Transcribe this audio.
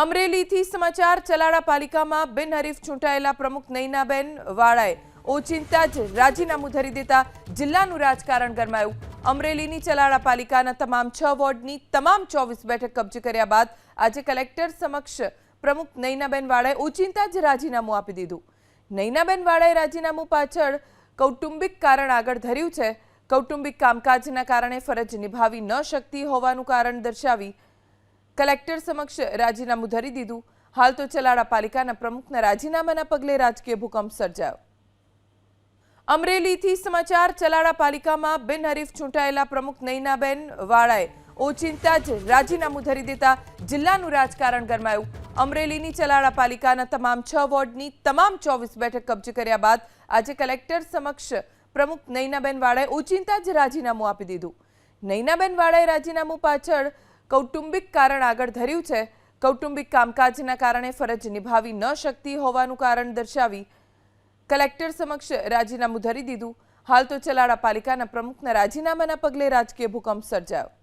અમરેલીથી સમાચાર ચલાળા પાલિકામાં બિનહરીફ ચૂંટાયેલા પ્રમુખ નૈનાબેન વાળાએ ઓચિંતા જ રાજીનામું ધરી દેતા જિલ્લાનું રાજકારણ ગરમાયું। અમરેલીની ચલાળા પાલિકાના તમામ 6 વોર્ડની તમામ 24 બેઠક કબજે કર્યા બાદ આજે કલેક્ટર સમક્ષ પ્રમુખ નૈનાબેન વાળાએ ઓચિંતા જ રાજીનામું આપી દીધું। નૈનાબેન વાળાએ રાજીનામું પાછળ કૌટુંબિક કારણ આગળ ધર્યું છે। કૌટુંબિક કામકાજના કારણે ફરજ નિભાવી ન શકતી હોવાનું કારણ દર્શાવી કલેક્ટર સમક્ષ રાજીનામું ધરી દીધું। હાલ તો ચલાળા પાલિકાના પ્રમુખના રાજીનામાના પગલે રાજકીય ભૂકંપ સર્જાયો। અમરેલીથી સમાચાર ચલાળા પાલિકામાં બિનહરીફ ચૂંટાયેલા પ્રમુખ નૈનાબેન વાળાએ ઓચિંતા જ રાજીનામું ધરી દેતા જિલ્લાનું રાજકારણ ગરમાયું। અમરેલીની ચલાળા પાલિકાના તમામ 6 વોર્ડની તમામ 24 બેઠક કબજે કર્યા બાદ આજે કલેક્ટર સમક્ષ પ્રમુખ નૈનાબેન વાળાએ ઓચિંતા જ રાજીનામું આપી દીધું। નૈનાબેન વાળાએ રાજીનામું પાછળ કૌટુંબિક કારણ આગળ ધર્યું છે। કૌટુંબિક કામકાજના કારણે ફરજ નિભાવી ન શકતી હોવાનું કારણ દર્શાવી કલેક્ટર સમક્ષ રાજીનામું ધરી દીધું। હાલ તો ચલાળા પાલિકાના પ્રમુખના રાજીનામાના પગલે રાજકીય ભૂકંપ સર્જાયો।